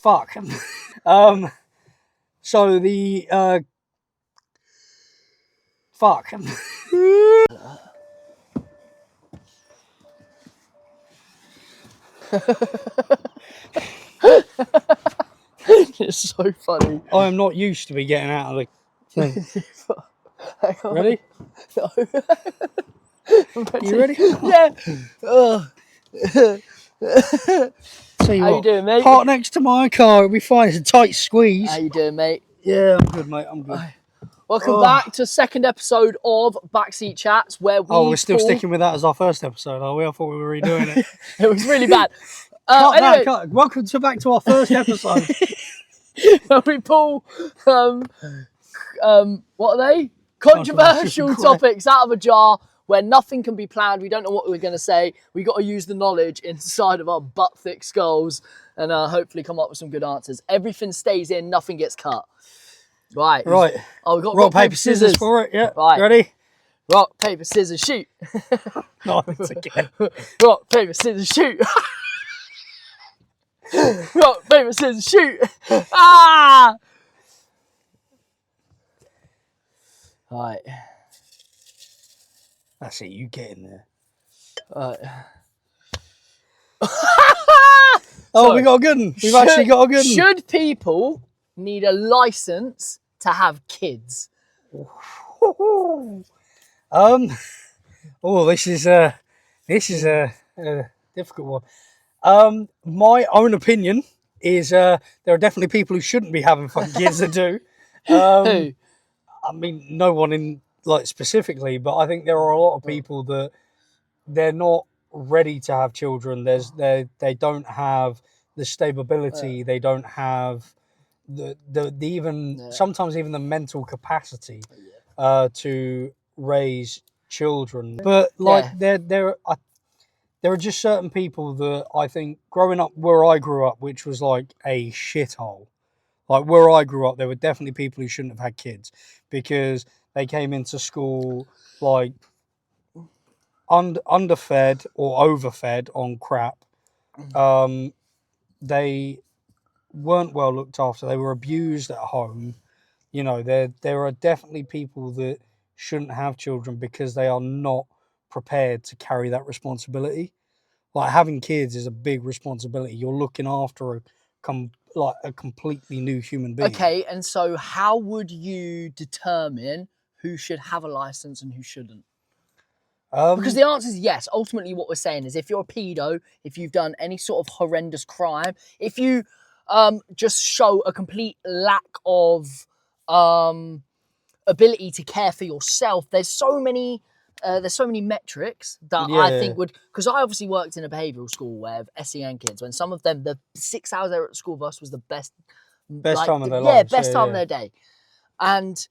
Fuck. So the fuck. It's so funny. I am not used to be getting out of the thing. Ready? No. You ready? Yeah. Tell you How you what, doing, mate? park next to my car, it'll be fine. It's a tight squeeze. How you doing, mate? Yeah, I'm good, mate. I'm good. Welcome back to second episode of Backseat Chats, where we're still sticking with that as our first episode, are we? I thought we were redoing it. It was really bad. Anyway, welcome back to our first episode. Where we pull, what are they? Controversial topics out of a jar where nothing can be planned. We don't know what we're going to say. We got to use the knowledge inside of our butt-thick skulls and hopefully come up with some good answers. Everything stays in, nothing gets cut. Right. Oh, we got rock, paper, scissors for it. Yeah. Right. Ready? Rock, paper, scissors, shoot. No, it's again. Rock, paper, scissors, shoot. Rock, paper, scissors, shoot. Ah! Right. That's it. You get in there. Right. Oh, we got a good one. We've actually got a good one. Should people need a license to have kids? Oh, this is a difficult one. My own opinion is there are definitely people who shouldn't be having fucking kids that do. Who? I mean, no one in specifically, but I think there are a lot of people that they're not ready to have children. They don't have the stability. They don't have sometimes even the mental capacity to raise children. But there are just certain people that I think growing up where I grew up, which was like a shithole. Like where I grew up, there were definitely people who shouldn't have had kids because they came into school like underfed or overfed on crap. They weren't well looked after. They were abused at home. You know, there are definitely people that shouldn't have children because they are not prepared to carry that responsibility. Like having kids is a big responsibility. You're looking after a completely new human being. Okay, and so how would you determine who should have a license and who shouldn't? Because the answer is yes. Ultimately, what we're saying is if you're a pedo, if you've done any sort of horrendous crime, if you just show a complete lack of ability to care for yourself, there's so many metrics that I think would, because I obviously worked in a behavioural school where SEN kids, when some of them, the 6 hours they were at school with us was the best time of their lives. Best time of their day. And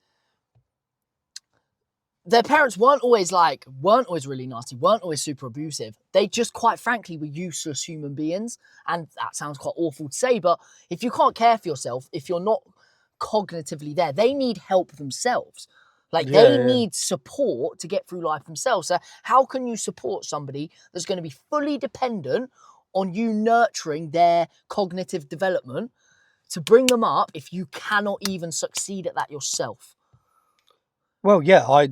their parents weren't always really nasty, weren't always super abusive. They just, quite frankly, were useless human beings. And that sounds quite awful to say, but if you can't care for yourself, if you're not cognitively there, they need help themselves. They need support to get through life themselves. So how can you support somebody that's going to be fully dependent on you nurturing their cognitive development to bring them up if you cannot even succeed at that yourself? Well, yeah,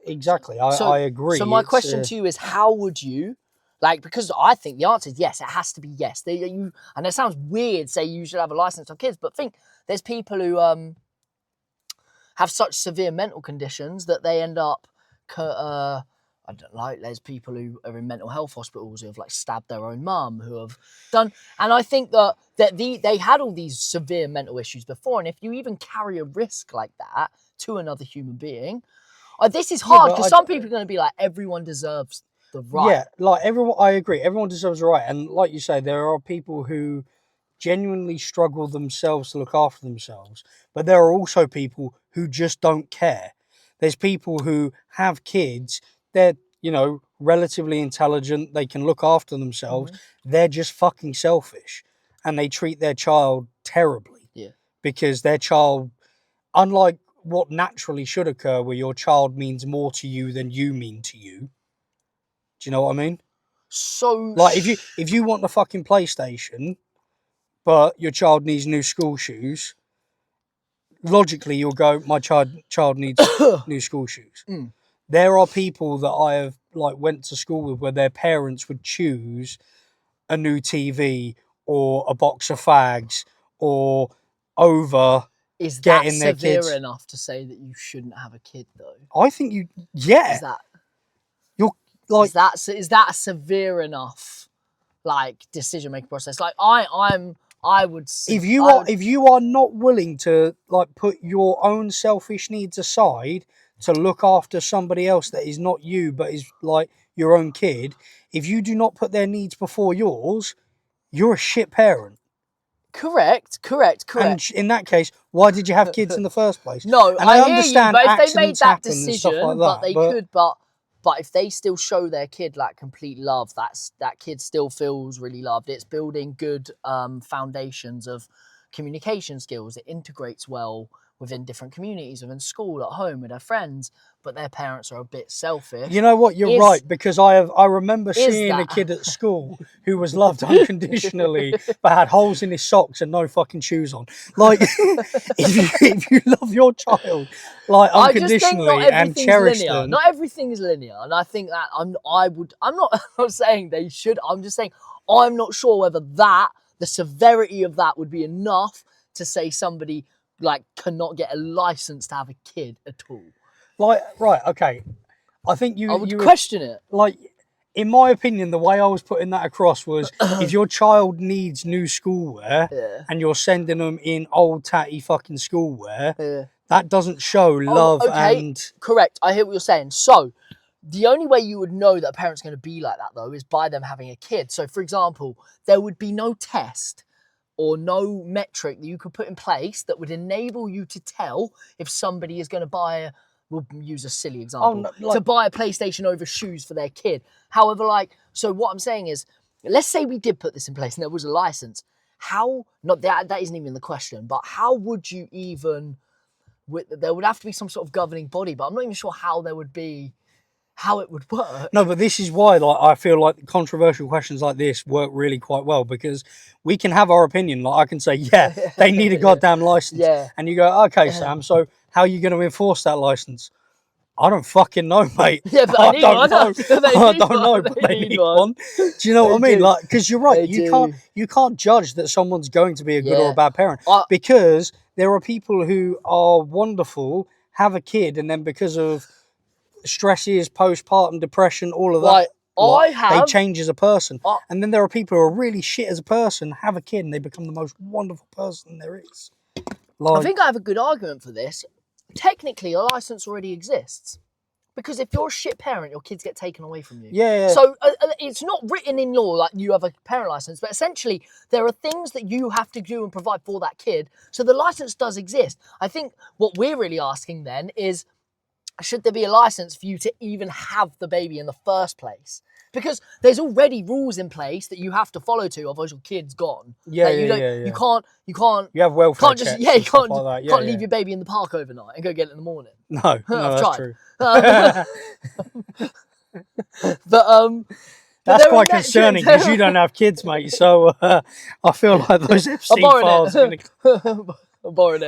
exactly. I agree. So my question to you is, how would you, because I think the answer is yes, it has to be yes. And it sounds weird, say you should have a license on kids, but think there's people who have such severe mental conditions that they end up, there's people who are in mental health hospitals who have stabbed their own mum, who have done, and I think that they had all these severe mental issues before, and if you even carry a risk like that to another human being, this is hard because some people are going to be like, everyone deserves the right. Yeah, everyone, I agree. Everyone deserves the right, and like you say, there are people who genuinely struggle themselves to look after themselves, but there are also people who just don't care. There's people who have kids, they're relatively intelligent, they can look after themselves, they're just fucking selfish, and they treat their child terribly. Because their child, unlike what naturally should occur, where your child means more to you than you mean to you, do you know what I mean? So if you want the fucking PlayStation, but your child needs new school shoes, logically you'll go, my child needs new school shoes. Mm. There are people that I have like went to school with where their parents would choose a new TV or a box of fags or over Is that getting their severe kids. enough to say that you shouldn't have a kid though? I think you, yeah, Is that you're like, is that a severe enough like decision making process? Like I would if you are not willing to like put your own selfish needs aside to look after somebody else that is not you but is like your own kid, if you do not put their needs before yours, you're a shit parent. Correct. And in that case, why did you have kids in the first place? No, And I hear understand you, but if they made accidents that happen and decision, stuff like but that, they could, but if they still show their kid like complete love, that kid still feels really loved. It's building good foundations of communication skills. It integrates well within different communities, within school, at home, with their friends. But their parents are a bit selfish. You know what? You're right, because I remember seeing a that- kid at school who was loved unconditionally but had holes in his socks and no fucking shoes on. Like, if you love your child like I just think not unconditionally and everything's cherish linear. them, Not everything is linear, and I think that I'm not saying they should. I'm just saying I'm not sure whether the severity of that would be enough to say somebody like cannot get a license to have a kid at all. like, right, okay. I think I would you question it. like, in my opinion, the way I was putting that across was if your child needs new schoolwear Yeah. and you're sending them in old tatty fucking schoolwear, Yeah. that doesn't show love okay. and Correct. I hear what you're saying. So the only way you would know that a parent's going to be like that, though, is by them having a kid. So, for example, there would be no test or no metric that you could put in place that would enable you to tell if somebody is going to buy we'll use a silly example, to buy a PlayStation over shoes for their kid. However, so what I'm saying is, let's say we did put this in place and there was a license. Not that isn't even the question, but how would you even, there would have to be some sort of governing body, but I'm not even sure how it would work. No, but this is why I feel like controversial questions like this work really quite well, because we can have our opinion. Like I can say, yeah, they need a goddamn license. Yeah. And you go, okay, Sam, so how are you going to enforce that license? I don't fucking know, mate. Yeah, but I don't know. I don't know, but they need one. Do you know what I mean? Like, because you're right, you can't judge that someone's going to be a good or a bad parent, because there are people who are wonderful, have a kid, and then because of stresses, postpartum depression, all of that, they change as a person. And then there are people who are really shit as a person, have a kid, and they become the most wonderful person there is. I think I have a good argument for this. Technically, a license already exists. Because if you're a shit parent, your kids get taken away from you. Yeah. So it's not written in law like you have a parent license, but essentially there are things that you have to do and provide for that kid. So the license does exist. I think what we're really asking then is, should there be a license for you to even have the baby in the first place? Because there's already rules in place that you have to follow to, otherwise your kid's gone. Yeah, You can't. You have welfare can't checks. You can't. Like Can't leave your baby in the park overnight and go get it in the morning. No, I've that's tried. true. But that's quite concerning because you don't have kids, mate. So I feel like those Epstein files are going to. I borrowed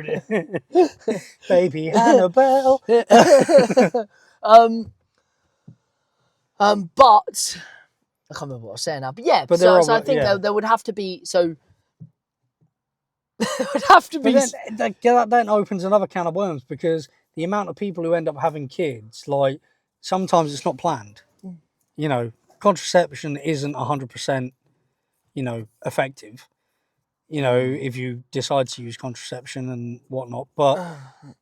it. Baby Annabelle. But I can't remember what I was saying now. But yeah, so I think there would have to be there would have to be. But that then opens another can of worms, because the amount of people who end up having kids, like sometimes it's not planned. You know, contraception isn't 100%, effective. If you decide to use contraception and whatnot, but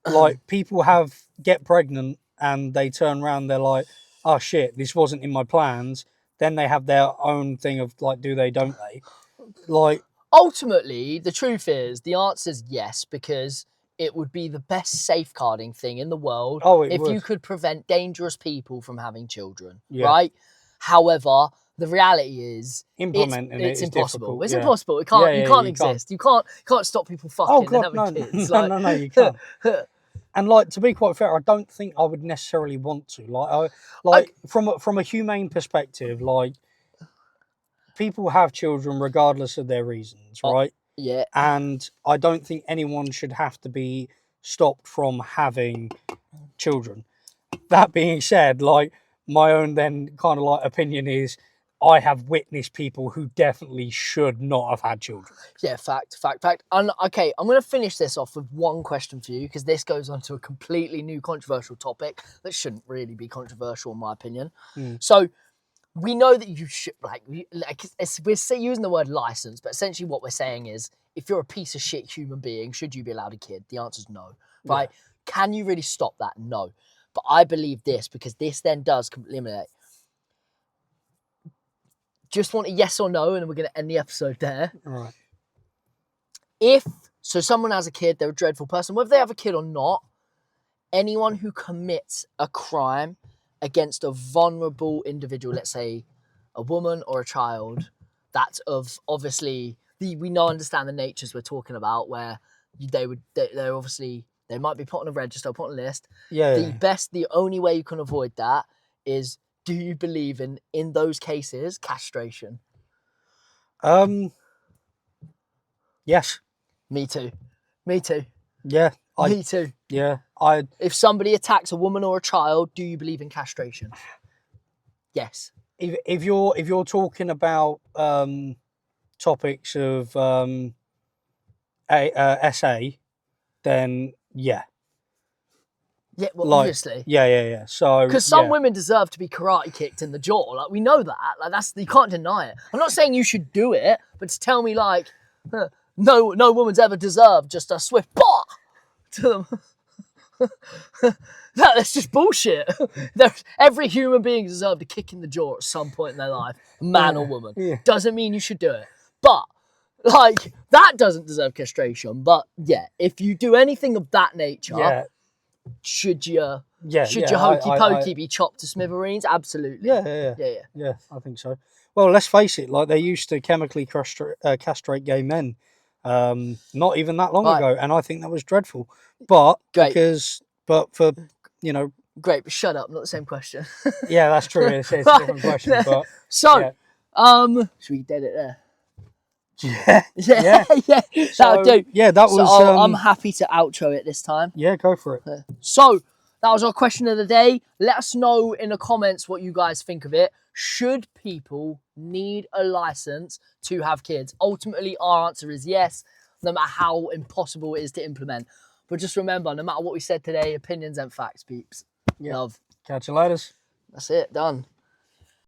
like people get pregnant and they turn around, they're like, oh shit, this wasn't in my plans. Then they have their own thing of like, do they, don't they? Like, ultimately, the truth is, the answer is yes, because it would be the best safeguarding thing in the world if you could prevent dangerous people from having children, right? However, the reality is implementing it's impossible. Difficult. It's impossible. It can't. You can't exist. You can't stop people fucking and having kids. No, you can't. And like, to be quite fair, I don't think I would necessarily want to. From a humane perspective, like people have children regardless of their reasons, right? Yeah. And I don't think anyone should have to be stopped from having children. That being said, like, my own then kind of like opinion is, I have witnessed people who definitely should not have had children. Yeah, fact. And okay, I'm going to finish this off with one question for you, because this goes on to a completely new controversial topic that shouldn't really be controversial, in my opinion. So we know that you should, we're using the word license, but essentially what we're saying is, if you're a piece of shit human being, should you be allowed a kid? The answer is no, right? Yeah. Can you really stop that? No. But I believe this, because this then does eliminate. Just want a yes or no, and then we're going to end the episode there. All right. If someone has a kid, they're a dreadful person, whether they have a kid or not, anyone who commits a crime against a vulnerable individual, let's say a woman or a child, that's of obviously we now understand the natures we're talking about, where they're obviously, they might be put on a register, put on a list. Yeah. The only way you can avoid that is, do you believe in those cases castration? Yes. Me too. Yeah. Me too. Yeah. If somebody attacks a woman or a child, do you believe in castration? Yes. If you're talking about topics of SA, then yeah. Yeah, well, Like, obviously. Yeah. So because some women deserve to be karate kicked in the jaw. Like, we know that. Like, you can't deny it. I'm not saying you should do it, but to tell me like, no woman's ever deserved just a swift bah to them. That's just bullshit. Every human being deserved a kick in the jaw at some point in their life, man or woman. Yeah. Doesn't mean you should do it. But like, that doesn't deserve castration. But yeah, if you do anything of that nature, should your hokey pokey be chopped to smithereens? Absolutely. Yeah, I think so. Well, let's face it, like, they used to chemically castrate gay men not even that long ago, and I think that was dreadful. But for great, but shut up, not the same question. Yeah, that's true. It's a different question, but so should we dead it there? Yeah. That'll do. Yeah, that was. I'm happy to outro it this time. Yeah, go for it. So that was our question of the day. Let us know in the comments what you guys think of it. Should people need a license to have kids? Ultimately, our answer is yes, no matter how impossible it is to implement. But just remember, no matter what we said today, opinions and facts, peeps. Yeah. Love. Catch you later. That's it. Done.